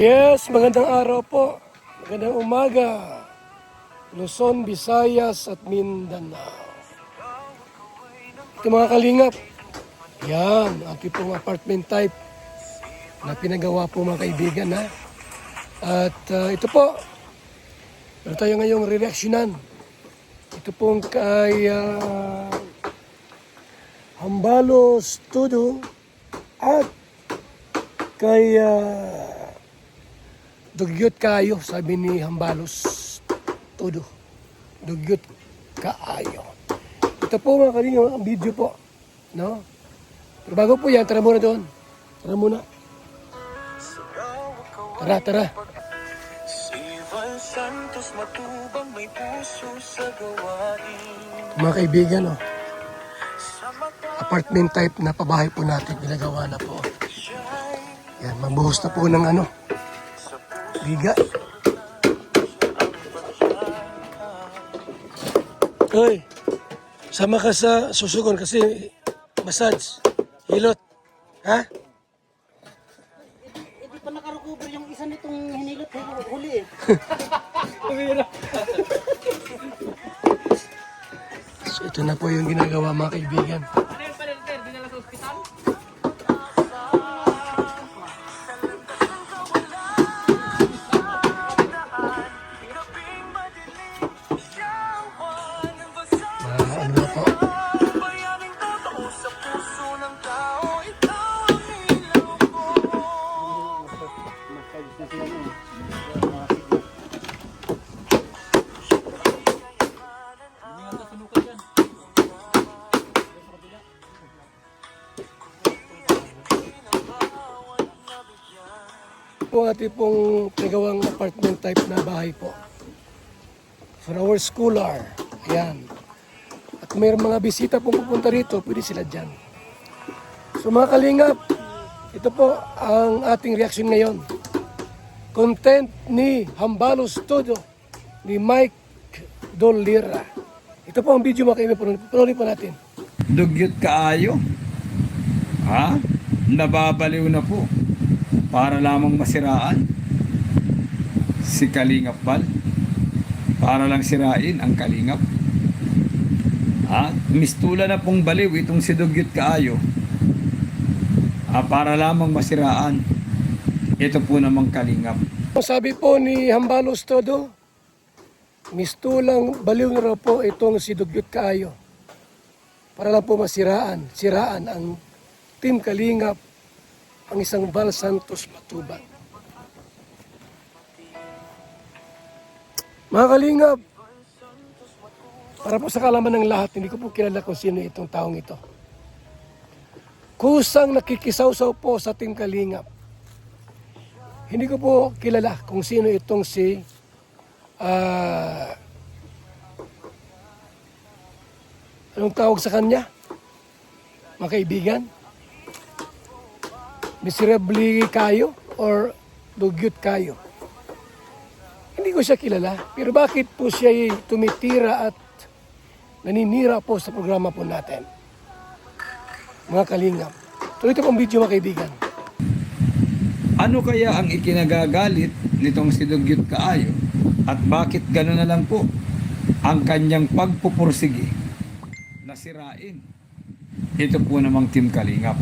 Yes, magandang araw po. Magandang umaga. Luzon, Visayas at Mindanao. Ito mga kalingap. Yan, ating pong apartment type na pinagawa po mga kaibigan. Ha? At ito po, meron tayo ngayong reaksyonan. Ito pong kay Hambalos Todo at kay Dugyot Kaayo, sabi ni Hambalos Todo. Dugyot Kaayo. Ito po mga kalingap, ang video po. No? Pero bago po yan, tara muna doon. Tara muna. Tara. Mga kaibigan, oh. Apartment type na pabahay po natin, ginagawa na po. Yan, mabuhos na po ng biga. Hoy, sama ka sa susugon kasi massage, hilot. Ha? Hindi pa nakarecover yung isa nitong hinilot huli eh. So ito na po yung ginagawa mga kaibigan. Ano yung palinter? Dinala sa ospital? Ano na po? Po ating pong nagawang apartment type na bahay po. For our scholar. Ayan. At kung mayroong mga bisita pong pupunta rito, pwede sila dyan. So mga kalingap, ito po ang ating reaction ngayon. Content ni Hambalos Todo, ni Mike Dolira. Ito po ang video mga kaibigan. Panorin po natin. Dugyot Kaayo. Ha? Nababaliw na po. Para lamang masiraan si Kalingap Val. Para lang sirain ang Kalingap. Ha? Mistula na pong baliw itong si Dugyot Kaayo. Para lamang masiraan ito po namang Kalingap. Sabi po ni Hambalos Todo, mistulang baliw na raw po itong si Dugyot Kaayo. Para lang po siraan ang Team Kalingap, ang isang Val Santos Matubang. Mga kalingap, para po sa kalaman ng lahat, hindi ko po kilala kung sino itong taong ito. Kusang nakikisawsaw po sa Team Kalingap. Hindi ko po kilala kung sino itong si anong tawag sa kanya? Mga kaibigan? Miserably Kayo or Dugyot Kaayo. Hindi ko siya kilala. Pero bakit po siya tumitira at naninira po sa programa po natin? Mga kalingap. Tuloy ito pong video mga kaibigan. Ano kaya ang ikinagagalit nitong si Dugyot Kaayo? At bakit gano'n na lang po ang kanyang pagpupursige na sirain ito po namang Team Kalingap?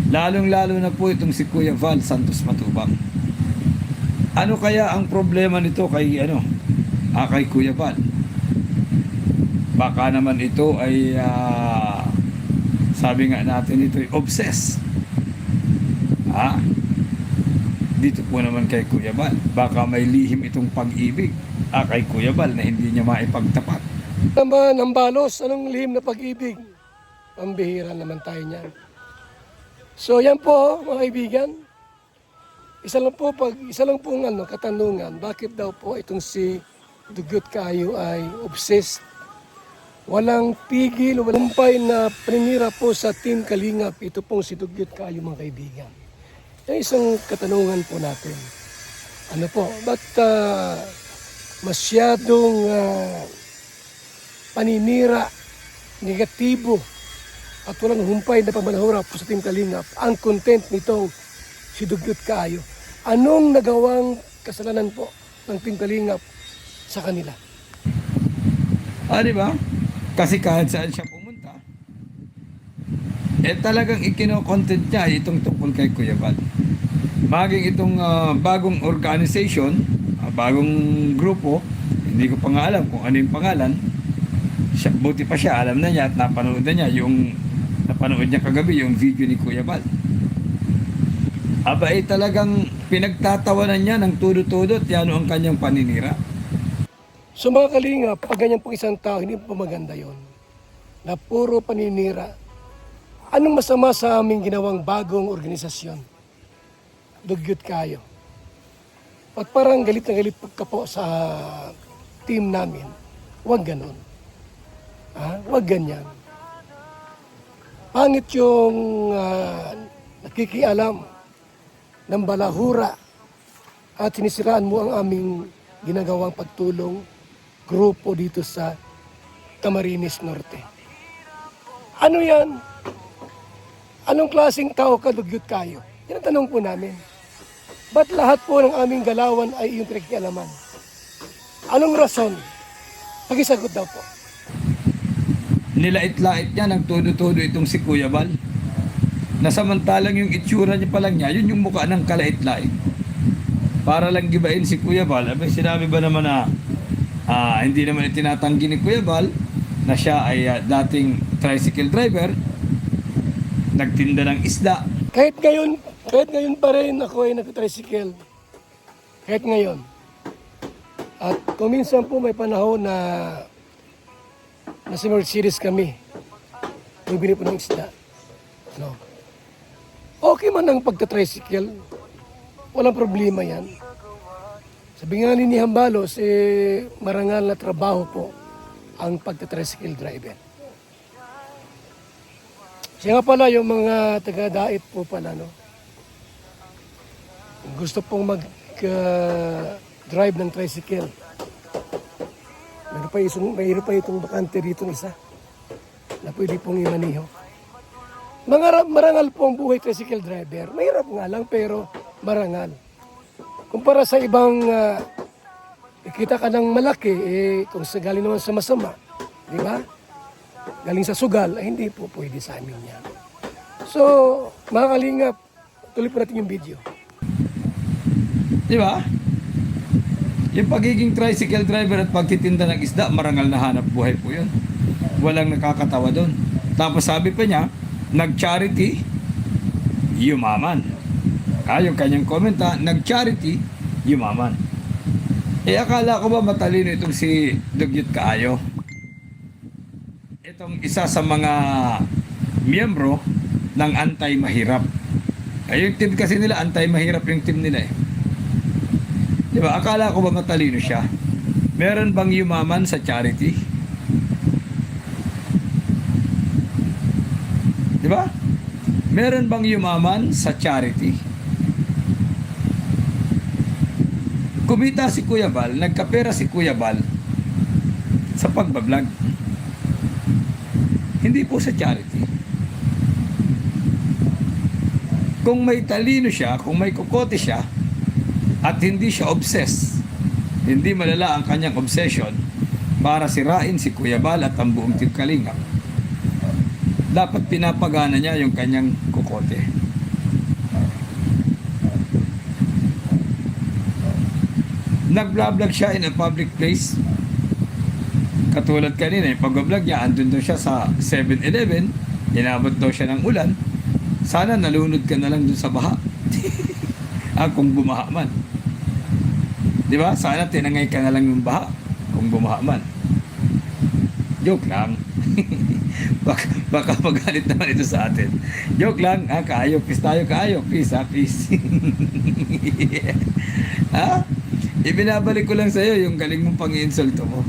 Lalong-lalo na po itong si Kuya Val Santos Matubang. Ano kaya ang problema nito kay kay Kuya Val? Baka naman ito ay sabi nga natin ito ay obsessed. Dito po naman kay Kuya Val. Baka may lihim itong pag-ibig kay Kuya Val na hindi niya maipagtapat. Naman, Hambalos, anong lihim na pag-ibig? Pambihira naman tayo niyan. So yan po mga kaibigan. Isa lang po katanungan. Bakit daw po itong si Dugyot Kaayo ay obsessed? Walang pigil, walang pay na paninira po sa Team Kalingap. Ito pong si Dugyot Kaayo mga kaibigan. Yung isang katanungan po natin. Ano po? Ba't masyadong paninira, negatibo, at walang humpay na pamanahura po sa Team Kalingap ang content nitong si Dugyot Kaayo. Anong nagawang kasalanan po ng Team Kalingap sa kanila? Di ba? Kasi kahit saan siya pumunta, talagang ikino-content niya itong tungkol kay Kuya Bal. Maging itong bagong organization, bagong grupo, hindi ko pa nga alam kung ano yung pangalan. Buti pa siya, alam na niya at napanood na niya napanood niya kagabi yung video ni Kuya Bal. Talagang pinagtatawanan niya ng tudo-tudo at yan ang kanyang paninira. So mga Kalingap, pag ganyan pong isang tao, hindi po maganda yon. Na puro paninira. Anong masama sa aming ginawang bagong organisasyon? Dugyot kayo. At parang galit na galit ka po sa team namin. Huwag ganon. Huwag ganyan. Pangit yung nakikialam ng balahura at sinisiraan mo ang aming ginagawang pagtulong grupo dito sa Camarines Norte. Ano yan? Anong klaseng tao ka, dugyot kayo? Yan ang tanong po namin. Ba't lahat po ng aming galawan ay iyong pinagkialaman? Anong rason? Pakisagot daw po. Nilait-lait niya ng todo-todo itong si Kuya Bal. Na samantalang yung itsura niya pa lang niya, yun yung mukha ng kalait-lait. Para lang gibain si Kuya Bal. Sinabi ba naman na hindi naman itinatanggi ni Kuya Bal na siya ay dating tricycle driver, nagtinda ng isda. Kahit ngayon pa rin ako ay nag-tricycle. Kahit ngayon. At kung minsan po may panahon na nasa Mercedes kami, bumili po ng isda. No. Okay man ang pagka-tricycle. Walang problema yan. Sabi nga ni Hambalos, marangal na trabaho po ang pagka-tricycle driver. Siya nga pala yung mga taga-dait po pala, no? Gusto pong mag-drive ng tricycle. Mayroon pa itong bakante dito isa na pwede pong imaniho. Marangal po ang buhay tricycle driver. Mahirap nga lang pero marangal. Kumpara sa ibang ikita ka ng malaki, kung galing naman sa masama, di ba? Galing sa sugal, ay hindi po pwede sa amin yan. So, mga Kalingap, tuloy po natin yung video. Di ba? Yung pagiging tricycle driver at pagtitinda ng isda, marangal na hanap buhay po yun. Walang nakakatawa doon. Tapos sabi pa niya, nag-charity, yumaman. Yung kanyang komenta, nag-charity, yumaman. Akala ko ba matalino itong si Dugyot Kaayo? Itong isa sa mga miyembro ng anti-mahirap. Yung team kasi nila, anti-mahirap yung team nila eh. Diba? Akala ko ba matalino siya? Meron bang yumaman sa charity? Diba? Meron bang yumaman sa charity? Kumita si Kuya Bal, nagkapera si Kuya Bal sa pagbablog. Hindi po sa charity. Kung may talino siya, kung may kukote siya, at hindi siya obsessed, hindi malala ang kanyang obsession para sirain si Kuya Bal at ang buong Team Kalingap, dapat pinapagana niya yung kanyang kukote. Nag-vlog siya in a public place. Katulad kanina, yung pag-vlog niya, andun daw siya sa 7-Eleven, inabot daw siya ng ulan. Sana nalunod ka na lang dun sa baha. Kung bumaha man. Di ba? Sana tinangay ka na lang yung baha kung bumaha man. Joke lang. baka magalit naman ito sa atin. Joke lang. Kaayo, peace tayo, kaayo. Peace, peace. Ibinabalik ko lang sa'yo yung galing mong pang-insulto mo.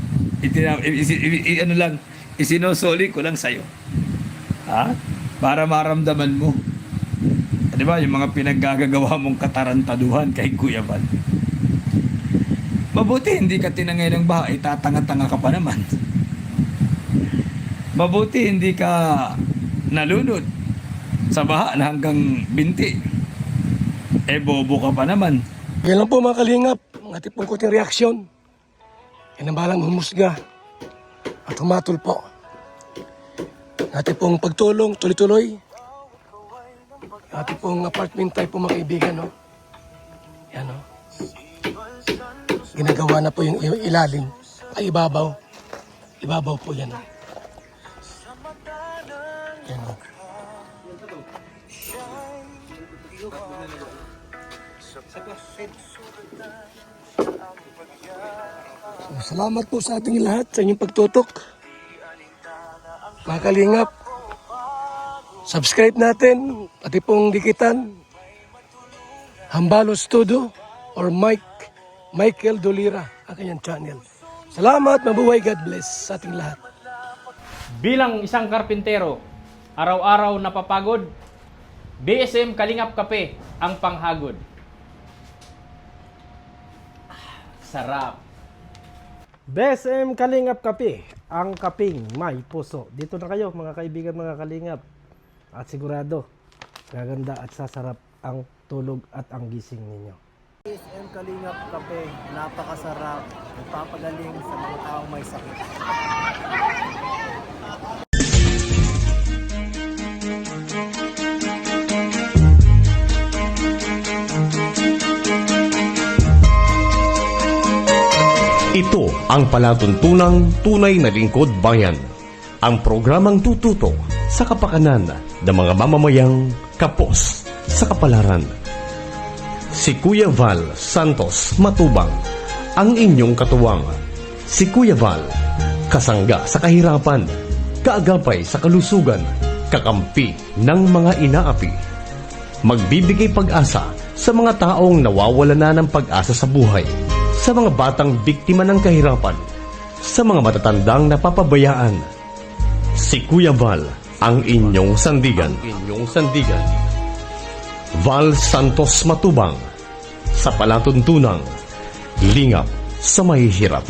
Isinosoli ko lang sa'yo. Para maramdaman mo. Di ba? Yung mga pinaggagawa mong katarantaduhan kay Kuya Bal. Mabuti hindi ka tinangay ng baha, tatanga-tanga ka pa naman. Mabuti hindi ka nalunod sa baha na hanggang binti. bobo ka pa naman. Yan lang po mga kalingap, ang ating pong kunting reaksyon. Yan ang balang humusga at humatol po. Ang ating pong pagtulong, tuloy-tuloy. Ang ating pong apartment type po mga kaibigan, no? Yan, no? Ginagawa na po yung ilalim, ay ibabaw. Ibabaw po yan, no? Yan, no? So, salamat po sa ating lahat sa inyong pagtutok. Mga kalingap, subscribe natin, pati pong dikitan, Hambalos Studio or Michael Dolira, ang kanyang channel. Salamat, mabuhay, God bless sa ating lahat. Bilang isang karpintero, araw-araw napapagod, BSM Kalingap Kape ang panghagod. Sarap. BSM Kalingap Kape, ang kaping may puso. Dito na kayo mga kaibigan, mga kalingap. At sigurado, gaganda at sasarap ang tulog at ang gising ninyo. BSM Kalingap Kape, napakasarap. Nagpapagaling sa mga taong may sakit. Ito ang palatuntunang tunay na lingkod bayan. Ang programang tututok sa kapakanan ng mga mamamayang kapos sa kapalaran. Si Kuya Val Santos Matubang, ang inyong katuwang. Si Kuya Val, kasangga sa kahirapan, kaagapay sa kalusugan, kakampi ng mga inaapi. Magbibigay pag-asa sa mga taong nawawala na ng pag-asa sa buhay, sa mga batang biktima ng kahirapan, sa mga matatandang napapabayaan. Si Kuya Val, ang inyong sandigan. Val Santos Matubang, sa palatuntunang lingap sa mahihirap.